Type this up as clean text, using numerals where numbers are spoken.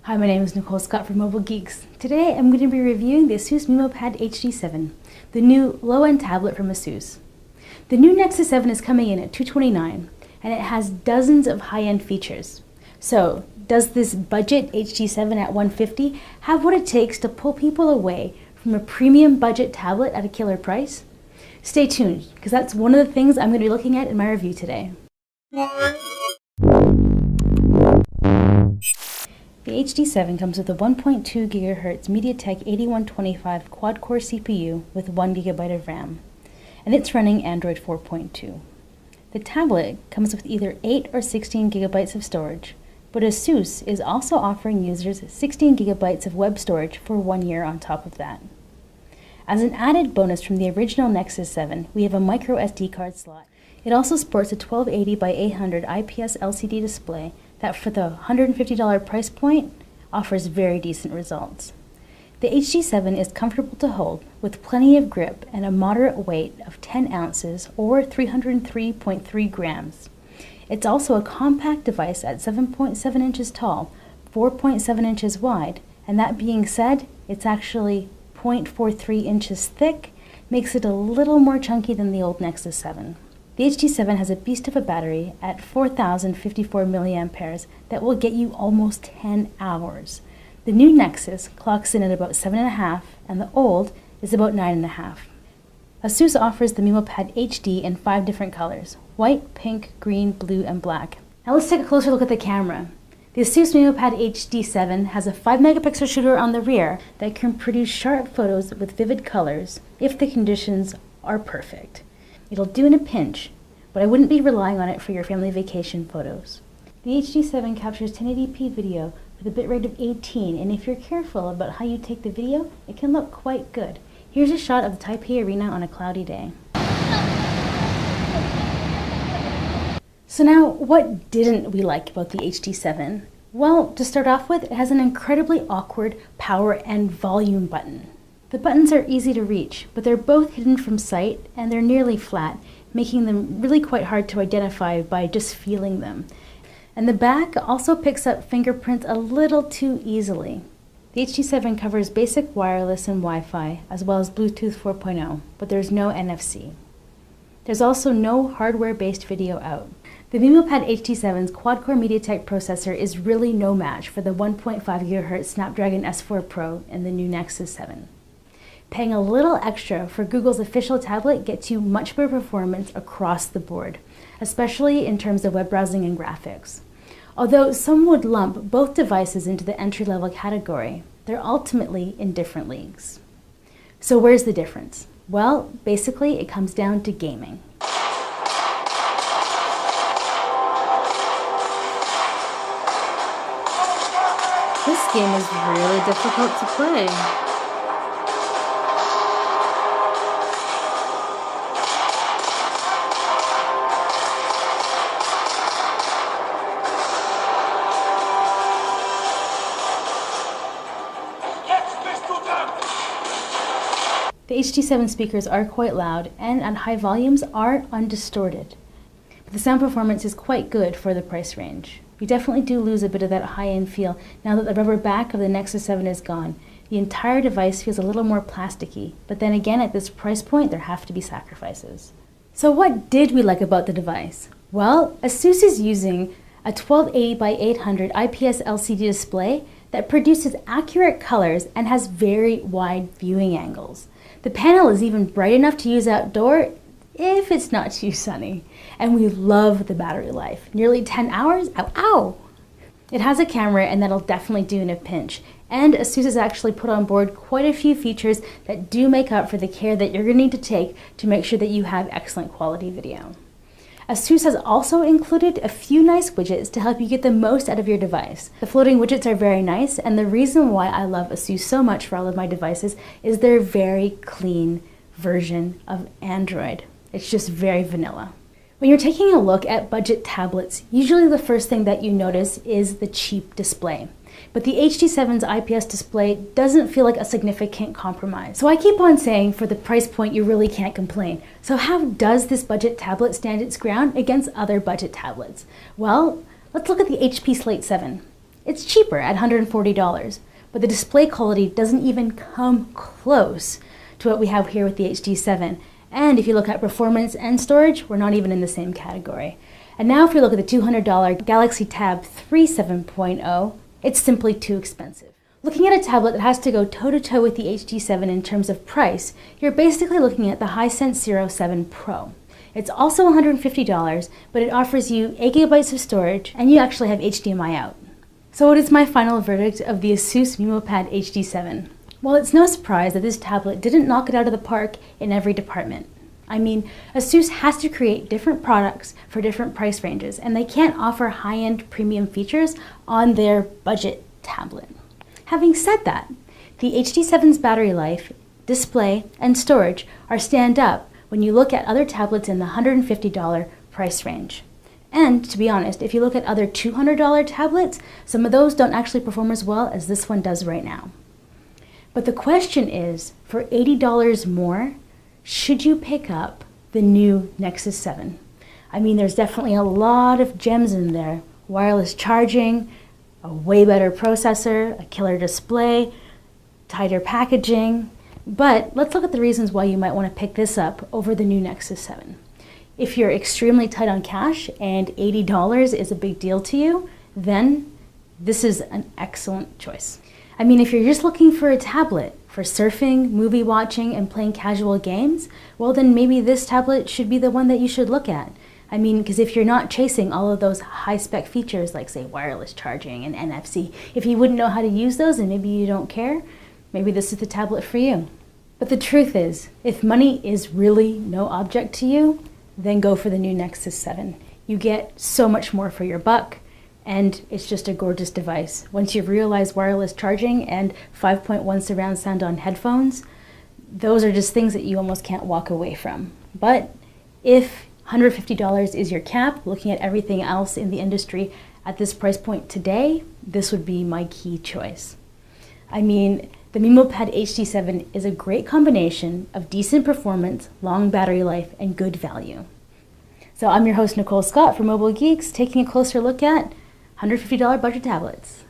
Hi, my name is Nicole Scott from Mobile Geeks. Today I'm going to be reviewing the ASUS Memo Pad HD7, the new low-end tablet from ASUS. The new Nexus 7 is coming in at $229, and it has dozens of high-end features. So, does this budget HD7 at $150 have what it takes to pull people away from a premium budget tablet at a killer price? Stay tuned, because that's one of the things I'm going to be looking at in my review today. The HD7 comes with a 1.2 GHz MediaTek 8125 quad-core CPU with 1 GB of RAM, and it's running Android 4.2. The tablet comes with either 8 or 16 GB of storage, but ASUS is also offering users 16 GB of web storage for 1 year on top of that. As an added bonus from the original Nexus 7, we have a micro SD card slot. It also sports a 1280 by 800 IPS LCD display that for the $150 price point offers very decent results. The HD7 is comfortable to hold with plenty of grip and a moderate weight of 10 ounces or 303.3 grams. It's also a compact device at 7.7 inches tall, 4.7 inches wide, and that being said, it's actually 0.43 inches thick, makes it a little more chunky than the old Nexus 7. The HD7 has a beast of a battery at 4,054 milliamperes that will get you almost 10 hours. The new Nexus clocks in at about 7.5, and the old is about 9.5. ASUS offers the Memo Pad HD in 5 different colors: white, pink, green, blue, and black. Now let's take a closer look at the camera. The ASUS Memo Pad HD7 has a 5 megapixel shooter on the rear that can produce sharp photos with vivid colors if the conditions are perfect. It'll do in a pinch, but I wouldn't be relying on it for your family vacation photos. The HD7 captures 1080p video with a bitrate of 18, and if you're careful about how you take the video, it can look quite good. Here's a shot of the Taipei Arena on a cloudy day. So now, what didn't we like about the HD7? Well, to start off with, it has an incredibly awkward power and volume button. The buttons are easy to reach, but they're both hidden from sight and they're nearly flat, making them really quite hard to identify by just feeling them. And the back also picks up fingerprints a little too easily. The HD7 covers basic wireless and Wi-Fi, as well as Bluetooth 4.0, but there's no NFC. There's also no hardware-based video out. The Memo Pad HD7's quad-core MediaTek processor is really no match for the 1.5 GHz Snapdragon S4 Pro and the new Nexus 7. Paying a little extra for Google's official tablet gets you much better performance across the board, especially in terms of web browsing and graphics. Although some would lump both devices into the entry-level category, they're ultimately in different leagues. So where's the difference? Well, basically it comes down to gaming. This game is really difficult to play. The HD7 speakers are quite loud and at high volumes are undistorted. But the sound performance is quite good for the price range. You definitely do lose a bit of that high-end feel now that the rubber back of the Nexus 7 is gone. The entire device feels a little more plasticky, but then again at this price point there have to be sacrifices. So what did we like about the device? Well, ASUS is using a 1280 by 800 IPS LCD display that produces accurate colors and has very wide viewing angles. The panel is even bright enough to use outdoor if it's not too sunny. And we love the battery life. Nearly 10 hours? Ow, ow! It has a camera, and that'll definitely do in a pinch. And ASUS has actually put on board quite a few features that do make up for the care that you're going to need to take to make sure that you have excellent quality video. ASUS has also included a few nice widgets to help you get the most out of your device. The floating widgets are very nice, and the reason why I love ASUS so much for all of my devices is their very clean version of Android. It's just very vanilla. When you're taking a look at budget tablets, usually the first thing that you notice is the cheap display. But the HD7's IPS display doesn't feel like a significant compromise. So I keep on saying for the price point you really can't complain. So how does this budget tablet stand its ground against other budget tablets? Well, let's look at the HP Slate 7. It's cheaper at $140, but the display quality doesn't even come close to what we have here with the HD7. And if you look at performance and storage, we're not even in the same category. And now if we look at the $200 Galaxy Tab 3 7.0, it's simply too expensive. Looking at a tablet that has to go toe-to-toe with the HD7 in terms of price, you're basically looking at the Hisense Zero 7 Pro. It's also $150, but it offers you 8 GB of storage, and you actually have HDMI out. So what is my final verdict of the ASUS Memo Pad HD7? Well, it's no surprise that this tablet didn't knock it out of the park in every department. I mean, ASUS has to create different products for different price ranges, and they can't offer high-end premium features on their budget tablet. Having said that, the HD7's battery life, display, and storage are stand up when you look at other tablets in the $150 price range. And to be honest, if you look at other $200 tablets, some of those don't actually perform as well as this one does right now. But the question is, for $80 more, should you pick up the new Nexus 7? I mean, there's definitely a lot of gems in there. Wireless charging, a way better processor, a killer display, tighter packaging. But let's look at the reasons why you might want to pick this up over the new Nexus 7. If you're extremely tight on cash and $80 is a big deal to you, then this is an excellent choice. I mean, if you're just looking for a tablet for surfing, movie watching, and playing casual games, well then maybe this tablet should be the one that you should look at. I mean, because if you're not chasing all of those high-spec features like, say, wireless charging and NFC, if you wouldn't know how to use those and maybe you don't care, maybe this is the tablet for you. But the truth is, if money is really no object to you, then go for the new Nexus 7. You get so much more for your buck, and it's just a gorgeous device. Once you've realized wireless charging and 5.1 surround sound on headphones, those are just things that you almost can't walk away from. But if $150 is your cap, looking at everything else in the industry at this price point today, this would be my key choice. I mean, the Memo Pad HD7 is a great combination of decent performance, long battery life, and good value. So I'm your host, Nicole Scott for Mobile Geeks, taking a closer look at $150 budget tablets.